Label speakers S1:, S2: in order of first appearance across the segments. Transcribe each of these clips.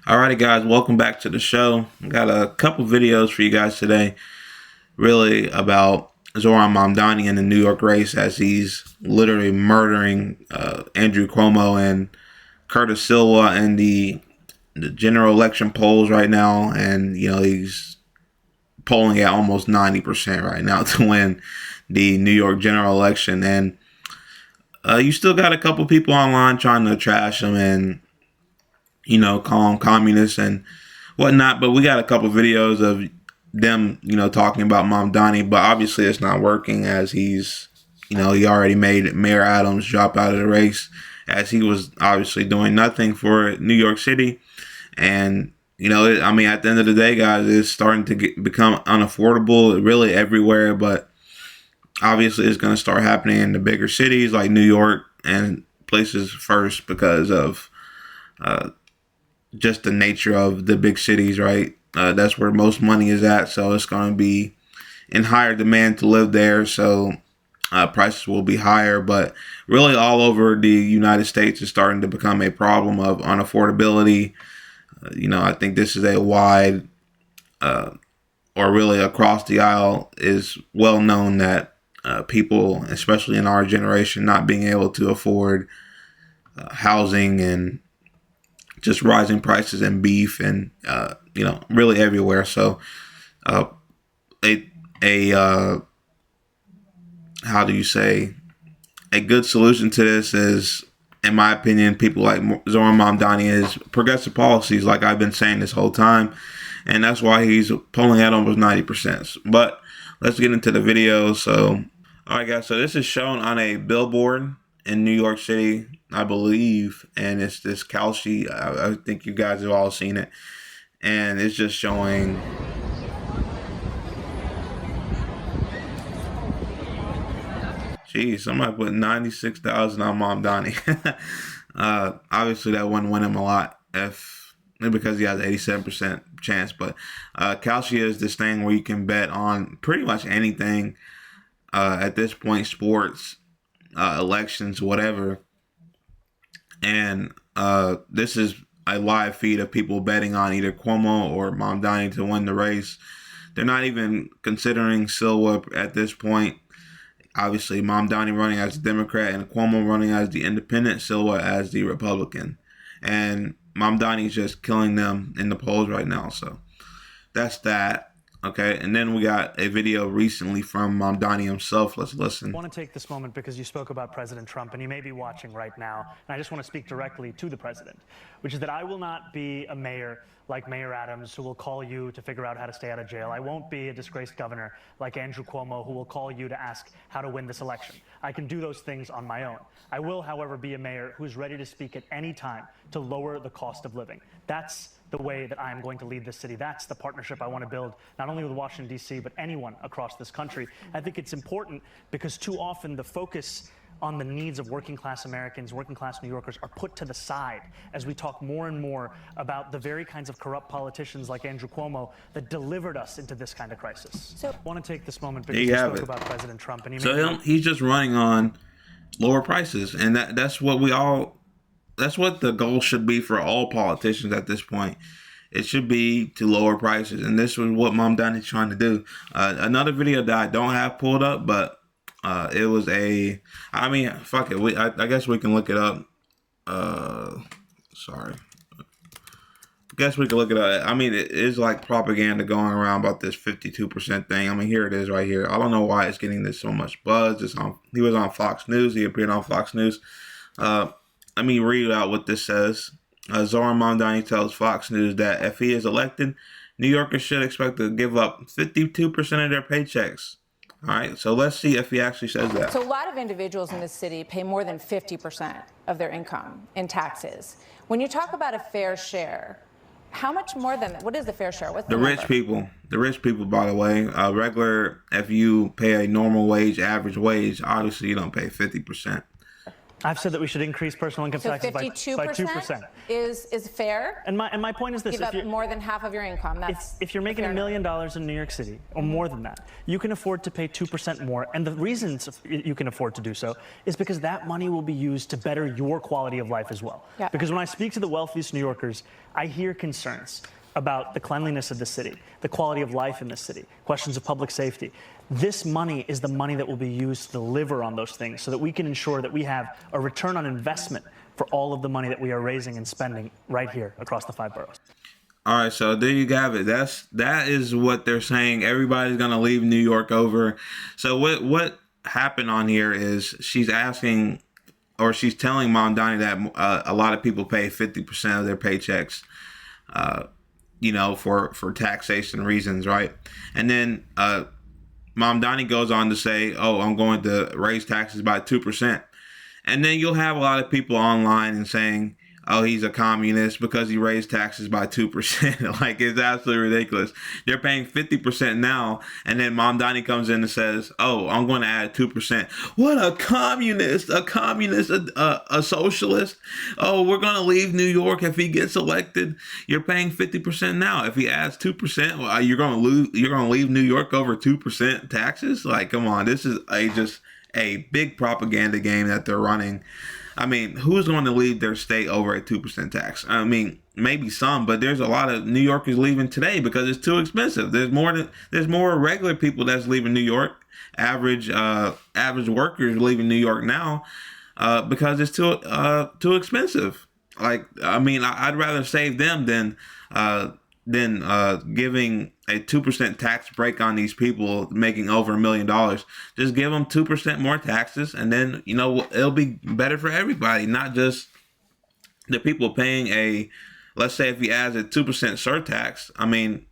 S1: Alrighty guys, welcome back to the show. Got a couple videos for you guys today, really about Zoar Mamdani in the New York race as he's literally murdering Andrew Cuomo and Curtis Silva in the general election polls right now. And, he's polling at almost 90% right now to win the New York general election. And you still got a couple people online trying to trash him and call them communists and whatnot. But we got a couple videos of them, talking about Mamdani, but obviously it's not working as he already made Mayor Adams drop out of the race as he was obviously doing nothing for New York City. And, at the end of the day, guys, it's starting to become unaffordable really everywhere, but obviously it's going to start happening in the bigger cities like New York and places first because of, just the nature of the big cities, right? That's where most money is at. So it's going to be in higher demand to live there. So prices will be higher. But really all over the United States is starting to become a problem of unaffordability. I think this is a wide or really across the aisle is well known that people, especially in our generation, not being able to afford housing and just rising prices in beef and really everywhere. So how do you say, a good solution to this is, in my opinion, people like Zoar Mamdani, is progressive policies, like I've been saying this whole time, and that's why he's polling at almost 90%. But let's get into the video. So all right guys, so this is shown on a billboard in New York City, I believe, and it's this cow sheet. I think you guys have all seen it, and it's just showing. Geez, somebody put 96,000 on Mamdani. Obviously, that wouldn't win him a lot because he has 87% chance. But Kalshi is this thing where you can bet on pretty much anything at this point, sports, elections, whatever. And this is a live feed of people betting on either Cuomo or Mamdani to win the race. They're not even considering Silva at this point. Obviously, Mamdani running as a Democrat and Cuomo running as the independent, Silva as the Republican. And Mamdani is just killing them in the polls right now. So that's that. Okay, and then we got a video recently from Mamdani himself. Let's listen.
S2: I want to take this moment because you spoke about President Trump, and he may be watching right now, and I just want to speak directly to the president, which is that I will not be a mayor like Mayor Adams who will call you to figure out how to stay out of jail. I won't be a disgraced governor like Andrew Cuomo who will call you to ask how to win this election. I can do those things on my own. I will, however, be a mayor who's ready to speak at any time to lower the cost of living. That's the way that I am going to lead this city. That's the partnership I want to build, not only with Washington, D.C., but anyone across this country. I think it's important because too often the focus on the needs of working class Americans, working class New Yorkers are put to the side as we talk more and more about the very kinds of corrupt politicians like Andrew Cuomo that delivered us into this kind of crisis. So I want to take this moment because you spoke about President Trump. And
S1: he's just running on lower prices, and that's what that's what the goal should be for all politicians at this point. It should be to lower prices, and this was what Mamdani is trying to do. Another video that I don't have pulled up, but it was fuck it. I guess we can look it up. Sorry. I guess we can look it up. It is like propaganda going around about this 52% thing. Here it is right here. I don't know why it's getting this so much buzz. He was on Fox News. He appeared on Fox News. Let me read out what this says. Zoar Mamdani tells Fox News that if he is elected, New Yorkers should expect to give up 52% of their paychecks. All right, so let's see if he actually says that.
S3: So a lot of individuals in this city pay more than 50% of their income in taxes. When you talk about a fair share, how much more than that? What is the fair share? What's the
S1: rich people? The rich people, by the way, regular. If you pay a normal wage, average wage, obviously you don't pay 50%.
S2: I've said that we should increase personal income
S3: So
S2: taxes by 2%.
S3: is fair.
S2: And my point is this:
S3: Give up more than half of your income. That's
S2: if you're making $1 million in New York City or more than that, you can afford to pay 2% more. And the reasons you can afford to do so is because that money will be used to better your quality of life as well.
S3: Yeah.
S2: Because when I speak to the wealthiest New Yorkers, I hear concerns about the cleanliness of the city, the quality of life in the city, questions of public safety. This money is the money that will be used to deliver on those things so that we can ensure that we have a return on investment for all of the money that we are raising and spending right here across the 5 boroughs.
S1: All right, so there you have it. That is what they're saying. Everybody's gonna leave New York over. So what happened on here is she's asking, or she's telling Mamdani that a lot of people pay 50% of their paychecks, for taxation reasons, right? And then Mamdani goes on to say, "Oh, I'm going to raise taxes by 2%," and then you'll have a lot of people online and saying, "Oh, he's a communist because he raised taxes by 2%. Like, it's absolutely ridiculous. They're paying 50% now, and then Mamdani comes in and says, "Oh, I'm going to add 2%. What a communist! A socialist! Oh, we're going to leave New York if he gets elected. You're paying 50% now. If he adds 2%, well, you're going to leave New York over 2% taxes? Like, come on, this is just a big propaganda game that they're running." I mean, who's going to leave their state over a 2% tax? I mean, maybe some, but there's a lot of New Yorkers leaving today because it's too expensive. There's more regular people that's leaving New York, average workers leaving New York now because it's too expensive. Like, I mean, I'd rather save them than giving a 2% tax break on these people making over $1 million. Just give them 2% more taxes, and then it'll be better for everybody, not just the people paying let's say if he adds a 2% surtax. I mean,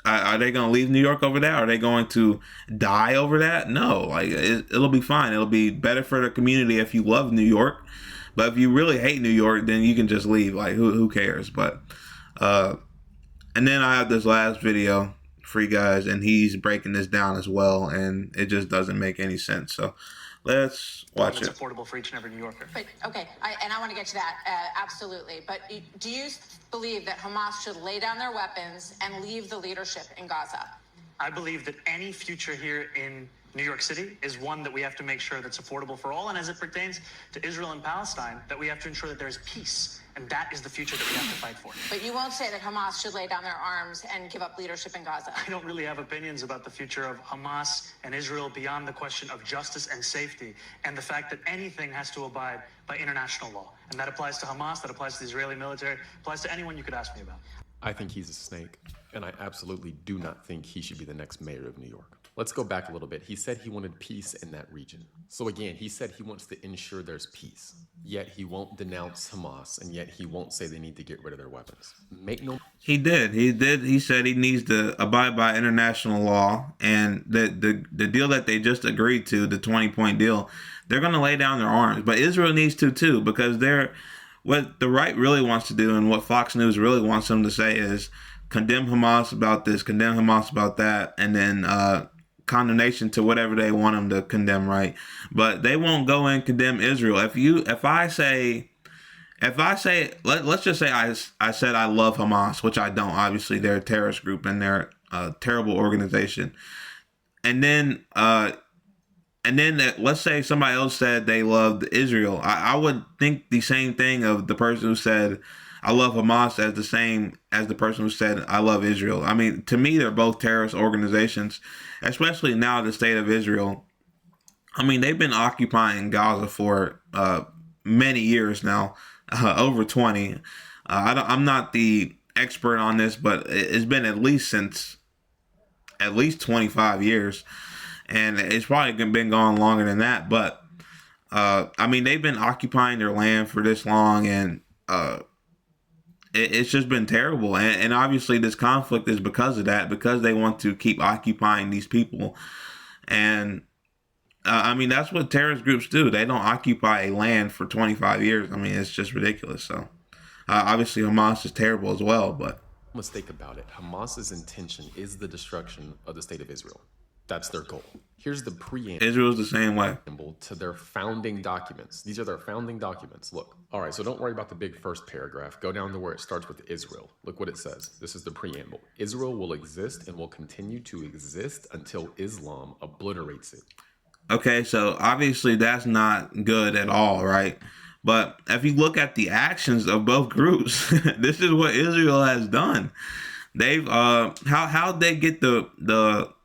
S1: are they going to leave New York over that? Are they going to die over that? No, like it'll be fine. It'll be better for the community if you love New York, but if you really hate New York, then you can just leave. Like, who cares? But and then I have this last video for you guys, and he's breaking this down as well, and it just doesn't make any sense. So let's watch it.
S2: It's affordable for each and every New Yorker.
S4: But okay, I want to get to that, absolutely. But do you believe that Hamas should lay down their weapons and leave the leadership in Gaza?
S2: I believe that any future here in New York City is one that we have to make sure that's affordable for all. And as it pertains to Israel and Palestine, that we have to ensure that there is peace. And that is the future that we have to fight for.
S4: But you won't say that Hamas should lay down their arms and give up leadership in Gaza.
S2: I don't really have opinions about the future of Hamas and Israel beyond the question of justice and safety and the fact that anything has to abide by international law. And that applies to Hamas, that applies to the Israeli military, applies to anyone you could ask me about.
S5: I think he's a snake, and I absolutely do not think he should be the next mayor of New York. Let's go back a little bit. He said he wanted peace in that region. So again, he said he wants to ensure there's peace. Yet he won't denounce Hamas, and yet he won't say they need to get rid of their weapons.
S1: He did. He said he needs to abide by international law, and the deal that they just agreed to, the 20-point deal, they're going to lay down their arms. But Israel needs to too, because what the right really wants to do, and what Fox News really wants them to say is condemn Hamas about this, condemn Hamas about that, and then condemnation to whatever they want them to condemn, right? But they won't go and condemn Israel. If I say, let's just say I said I love Hamas, which I don't. Obviously, they're a terrorist group and they're a terrible organization. And then let's say somebody else said they loved Israel. I would think the same thing of the person who said I love Hamas as the same as the person who said I love Israel. I mean, to me, they're both terrorist organizations, especially now the state of Israel. I mean, they've been occupying Gaza for many years now, over 20. I'm not the expert on this, but it's been at least 25 years. And it's probably been going longer than that. But, I mean, they've been occupying their land for this long, and it's just been terrible. And obviously this conflict is because of that, because they want to keep occupying these people. And, I mean, that's what terrorist groups do. They don't occupy a land for 25 years. I mean, it's just ridiculous. So, obviously Hamas is terrible as well, but...
S5: Mistake about it. Hamas's intention is the destruction of the state of Israel. That's their goal. Here's the preamble
S1: Israel's the same way.
S5: to their founding documents. These are their founding documents. Look. All right, so don't worry about the big first paragraph. Go down to where it starts with Israel. Look what it says. This is the preamble. Israel will exist and will continue to exist until Islam obliterates it.
S1: Okay, so obviously that's not good at all, right? But if you look at the actions of both groups, this is what Israel has done. They've how'd they get the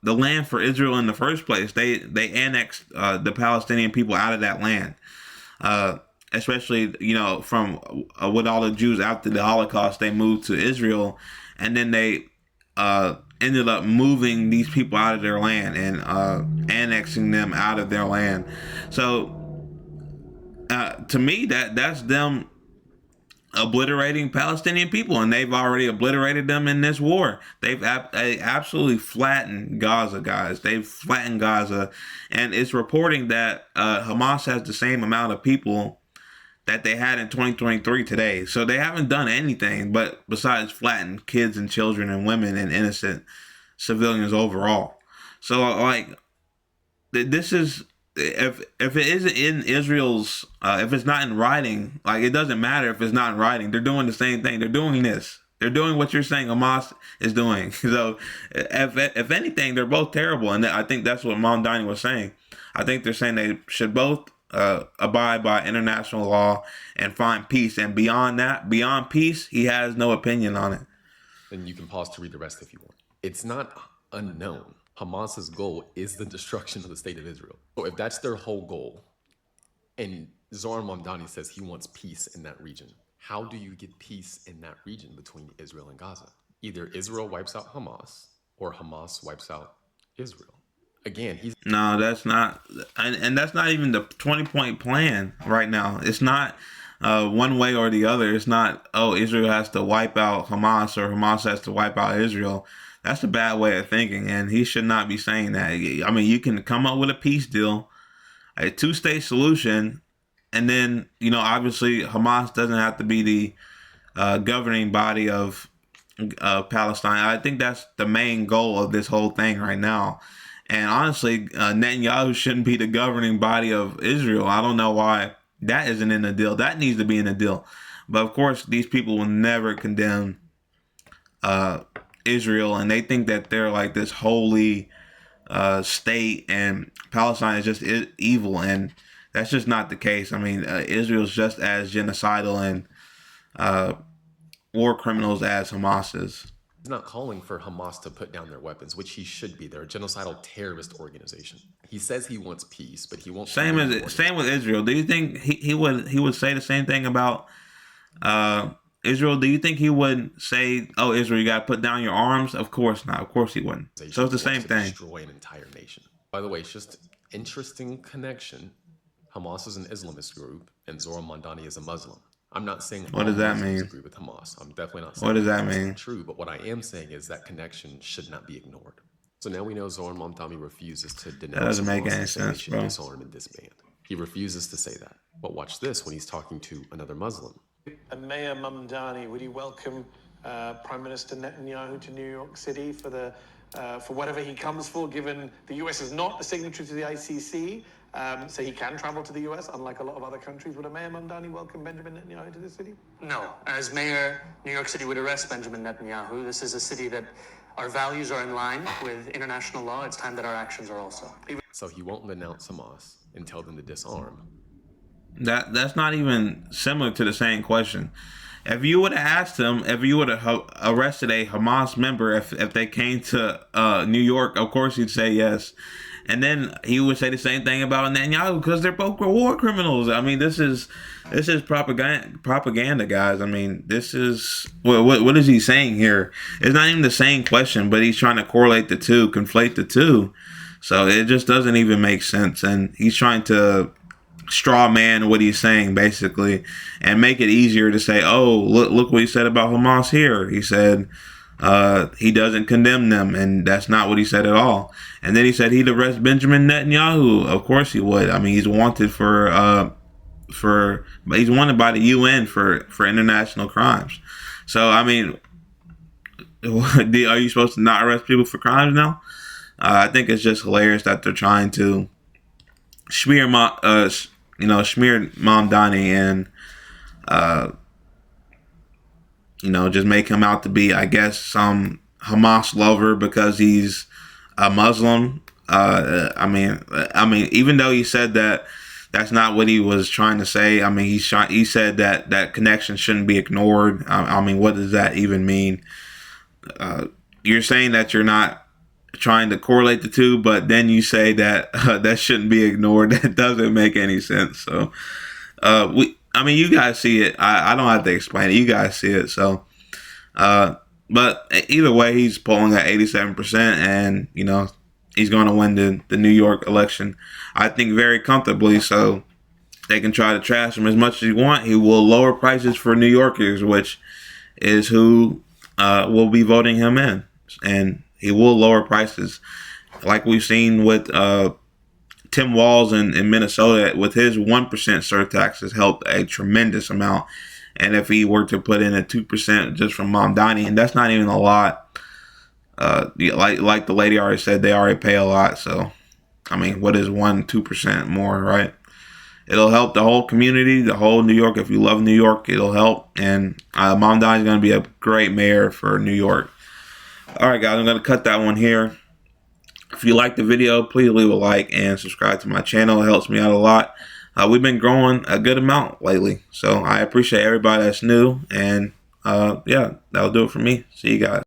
S1: land for Israel in the first place? They annexed the Palestinian people out of that land, especially from with all the Jews after the Holocaust, they moved to Israel, and then they ended up moving these people out of their land and annexing them out of their land. So to me, that's them obliterating Palestinian people, and they've already obliterated them in this war. They absolutely flattened Gaza, guys. They've flattened Gaza, and it's reporting that Hamas has the same amount of people that they had in 2023 today. So they haven't done anything but besides flatten kids and children and women and innocent civilians overall. So like, this is, if it isn't in Israel's, if it's not in writing, like, it doesn't matter if it's not in writing. They're doing the same thing. They're doing this. They're doing what you're saying Hamas is doing. So if anything, they're both terrible. And I think that's what Mamdani was saying. I think they're saying they should both abide by international law and find peace. And beyond that, beyond peace, he has no opinion on it.
S5: Then you can pause to read the rest if you want. It's not unknown. Hamas's goal is the destruction of the state of Israel. So if that's their whole goal, and Zohar Mamdani says he wants peace in that region, how do you get peace in that region between Israel and Gaza? Either Israel wipes out Hamas, or Hamas wipes out Israel. Again,
S1: no, that's not, and that's not even the 20-point plan right now. It's not one way or the other. It's not, oh, Israel has to wipe out Hamas or Hamas has to wipe out Israel. That's a bad way of thinking, and he should not be saying that. I mean, you can come up with a peace deal, a two-state solution, and then, obviously Hamas doesn't have to be the governing body of Palestine. I think that's the main goal of this whole thing right now. And honestly, Netanyahu shouldn't be the governing body of Israel. I don't know why that isn't in the deal. That needs to be in the deal. But of course, these people will never condemn Israel, and they think that they're like this holy state, and Palestine is just evil, and that's just not the case. I mean, Israel's just as genocidal and war criminals as Hamas is.
S5: He's not calling for Hamas to put down their weapons, which he should be. They're a genocidal terrorist organization. He says he wants peace, but he won't.
S1: Same with Israel. Do you think he would say the same thing about Israel? Do you think he would say, "Oh, Israel, you got to put down your arms"? Of course not. Of course he wouldn't. So it's the same thing.
S5: Destroy an entire nation. By the way, it's just interesting connection. Hamas is an Islamist group, and Zohar Mamdani is a Muslim. I'm not saying
S1: what does that
S5: Muslims
S1: mean?
S5: Agree with Hamas. I'm definitely not saying
S1: what does that mean?
S5: True, but what I am saying is that connection should not be ignored. So now we know Zohar Mamdani refuses to denounce.
S1: That doesn't make
S5: Hamas
S1: any
S5: and say
S1: sense,
S5: they should
S1: bro.
S5: disarm and disband. He refuses to say that. But watch this when he's talking to another Muslim.
S6: And Mayor Mamdani, would you welcome Prime Minister Netanyahu to New York City for whatever he comes for, given the US is not a signatory to the ICC, so he can travel to the US, unlike a lot of other countries. Would a Mayor Mamdani welcome Benjamin Netanyahu to the city?
S7: No. As mayor, New York City would arrest Benjamin Netanyahu. This is a city that our values are in line with international law. It's time that our actions are also.
S5: So he won't denounce Hamas and tell them to disarm.
S1: That's not even similar to the same question. If you would have asked him, if you would have arrested a Hamas member, if they came to New York, of course he'd say yes. And then he would say the same thing about Netanyahu because they're both war criminals. I mean, this is propaganda, guys. I mean, this is what is he saying here? It's not even the same question, but he's trying to correlate the two, conflate the two. So it just doesn't even make sense, and he's trying to straw man what he's saying basically and make it easier to say, oh, look what he said about Hamas here. He said he doesn't condemn them, and that's not what he said at all. And then he said he'd arrest Benjamin Netanyahu. Of course he would. I mean, he's wanted he's wanted by the UN for international crimes. So I mean, are you supposed to not arrest people for crimes now? I think it's just hilarious that they're trying to smear smear Mamdani and just make him out to be, I guess, some Hamas lover because he's a Muslim. I mean, even though he said that that's not what he was trying to say. I mean, he said that connection shouldn't be ignored. I mean, what does that even mean? You're saying that you're not trying to correlate the two, but then you say that that shouldn't be ignored. That doesn't make any sense. So, I mean, you guys see it. I don't have to explain it. You guys see it. So, but either way, he's polling at 87%, and he's going to win the New York election, I think, very comfortably. So they can try to trash him as much as you want. He will lower prices for New Yorkers, which is who will be voting him in, and he will lower prices, like we've seen with Tim Walz in Minnesota. With his 1% surtax has helped a tremendous amount. And if he were to put in a 2% just from Mamdani, and that's not even a lot, like the lady already said, they already pay a lot. So, I mean, what is 2% more, right? It'll help the whole community, the whole New York. If you love New York, it'll help. And Mamdani is going to be a great mayor for New York. All right, guys, I'm going to cut that one here. If you like the video, please leave a like and subscribe to my channel. It helps me out a lot. We've been growing a good amount lately, so I appreciate everybody that's new. And yeah, that'll do it for me. See you guys.